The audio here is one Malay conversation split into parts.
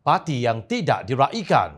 parti yang tidak diraikan.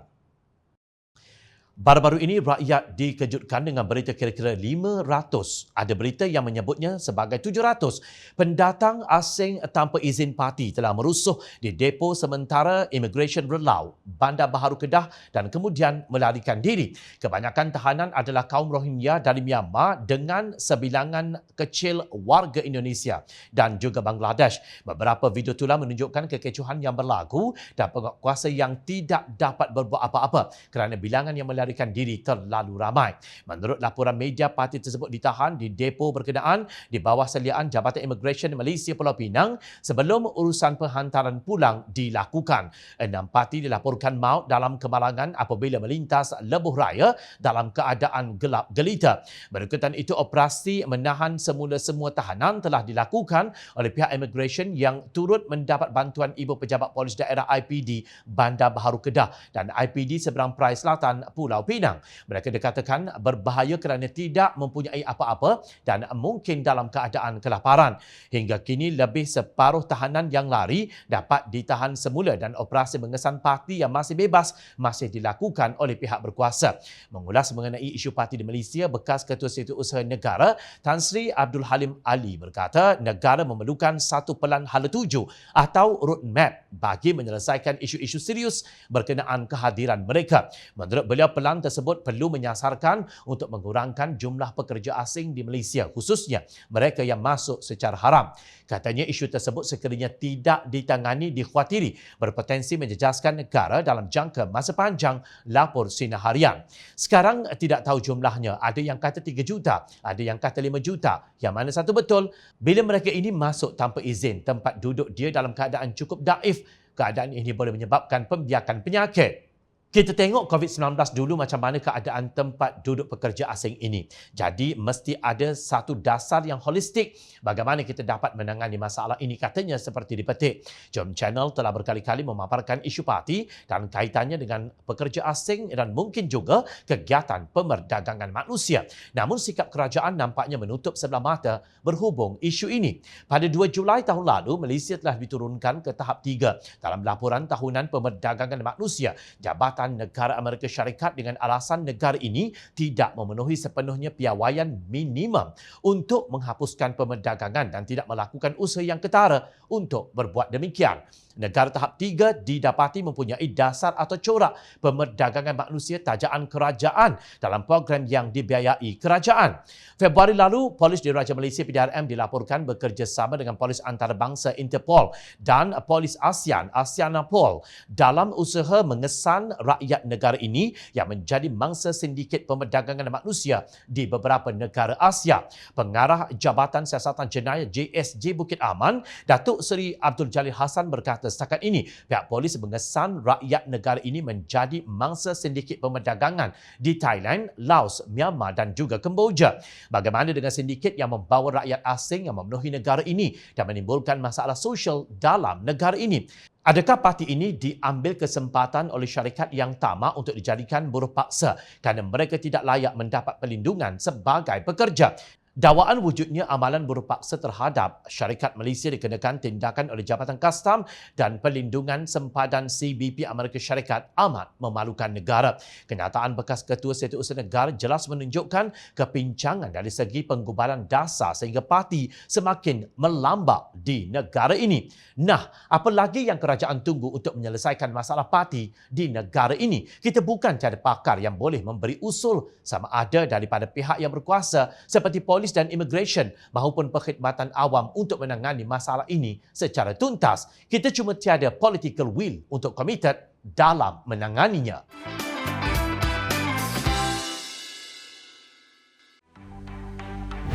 Baru-baru ini rakyat dikejutkan dengan berita kira-kira 500. Ada berita yang menyebutnya sebagai 700. Pendatang asing tanpa izin parti telah merusuh di depo sementara Immigration Relau, Bandar Baharu Kedah dan kemudian melarikan diri. Kebanyakan tahanan adalah kaum Rohingya dari Myanmar dengan sebilangan kecil warga Indonesia dan juga Bangladesh. Beberapa video tular menunjukkan kekecohan yang berlaku dan penguatkuasa yang tidak dapat berbuat apa-apa kerana bilangan yang melarikan diri terlalu ramai. Menurut laporan media, parti tersebut ditahan di depo berkenaan di bawah seliaan Jabatan Immigration Malaysia Pulau Pinang sebelum urusan penghantaran pulang dilakukan. 6 parti dilaporkan maut dalam kemalangan apabila melintas lebuh raya dalam keadaan gelap gelita. Berkaitan itu, operasi menahan semula semua tahanan telah dilakukan oleh pihak Immigration yang turut mendapat bantuan Ibu Pejabat Polis Daerah IPD Bandar Baharu Kedah dan IPD Seberang Perai Selatan Pulau Pinang. Mereka dikatakan berbahaya kerana tidak mempunyai apa-apa dan mungkin dalam keadaan kelaparan. Hingga kini lebih separuh tahanan yang lari dapat ditahan semula dan operasi mengesan parti yang masih bebas masih dilakukan oleh pihak berkuasa. Mengulas mengenai isu parti di Malaysia, bekas Ketua Setiausaha Negara Tan Sri Abdul Halim Ali berkata negara memerlukan satu pelan hala tuju atau roadmap bagi menyelesaikan isu-isu serius berkenaan kehadiran mereka. Menurut beliau, pelan tersebut perlu menyasarkan untuk mengurangkan jumlah pekerja asing di Malaysia, khususnya mereka yang masuk secara haram. Katanya isu tersebut sekiranya tidak ditangani dikhawatiri berpotensi menjejaskan negara dalam jangka masa panjang, lapor Sinar Harian. Sekarang tidak tahu jumlahnya, ada yang kata 3 juta, ada yang kata 5 juta. Yang mana satu betul? Bila mereka ini masuk tanpa izin, tempat duduk dia dalam keadaan cukup daif, keadaan ini boleh menyebabkan pembiakan penyakit. Kita tengok COVID-19 dulu macam mana keadaan tempat duduk pekerja asing ini. Jadi mesti ada satu dasar yang holistik bagaimana kita dapat menangani masalah ini, katanya seperti dipetik. Jom Channel telah berkali-kali memaparkan isu parti dan kaitannya dengan pekerja asing dan mungkin juga kegiatan pemerdagangan manusia. Namun sikap kerajaan nampaknya menutup sebelah mata berhubung isu ini. Pada 2 Julai tahun lalu, Malaysia telah diturunkan ke tahap 3 dalam laporan tahunan pemerdagangan manusia Jabatan Negara Amerika Syarikat dengan alasan negara ini tidak memenuhi sepenuhnya piawaian minimum untuk menghapuskan pemerdagangan dan tidak melakukan usaha yang ketara untuk berbuat demikian. Negara tahap 3 didapati mempunyai dasar atau corak pemerdagangan manusia tajaan kerajaan dalam program yang dibiayai kerajaan. Februari lalu, Polis Diraja Malaysia PDRM dilaporkan bekerjasama dengan Polis Antarabangsa Interpol dan Polis ASEAN ASEANAPOL dalam usaha mengesan rakyat negara ini yang menjadi mangsa sindiket pemerdagangan manusia di beberapa negara Asia. Pengarah Jabatan Siasatan Jenayah JSJ Bukit Aman, Datuk Seri Abdul Jalil Hassan berkata setakat ini pihak polis mengesan rakyat negara ini menjadi mangsa sindiket pemerdagangan di Thailand, Laos, Myanmar dan juga Kemboja. Bagaimana dengan sindiket yang membawa rakyat asing yang memenuhi negara ini dan menimbulkan masalah sosial dalam negara ini? Adakah parti ini diambil kesempatan oleh syarikat yang tamak untuk dijadikan buruh paksa kerana mereka tidak layak mendapat perlindungan sebagai pekerja? Dakwaan wujudnya amalan buruh paksa terhadap syarikat Malaysia dikenakan tindakan oleh Jabatan Kastam dan Perlindungan Sempadan CBP Amerika Syarikat amat memalukan negara. Kenyataan bekas Ketua Setiausaha Negara jelas menunjukkan kepincangan dari segi penggubalan dasar sehingga parti semakin melambak di negara ini. Nah, apa lagi yang kerajaan tunggu untuk menyelesaikan masalah parti di negara ini? Kita bukan tiada pakar yang boleh memberi usul sama ada daripada pihak yang berkuasa seperti Polis dan Immigration maupun perkhidmatan awam untuk menangani masalah ini secara tuntas. Kita cuma tiada political will untuk committed dalam menanganinya.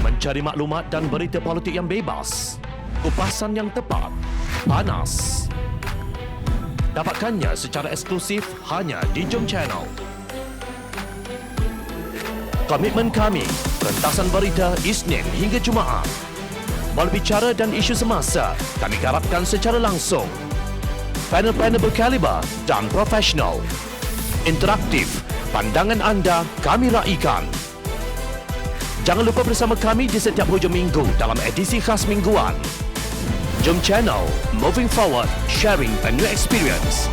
Mencari maklumat dan berita politik yang bebas, kupasan yang tepat, panas. Dapatkannya secara eksklusif hanya di Jom Channel. Komitmen kami, rentasan berita Isnin hingga Jumaat. Berbicara dan isu semasa, kami garapkan secara langsung. Panel-panel berkaliber dan profesional. Interaktif, pandangan anda kami raikan. Jangan lupa bersama kami di setiap hujung minggu dalam edisi khas mingguan. Jom Channel, moving forward, sharing a new experience.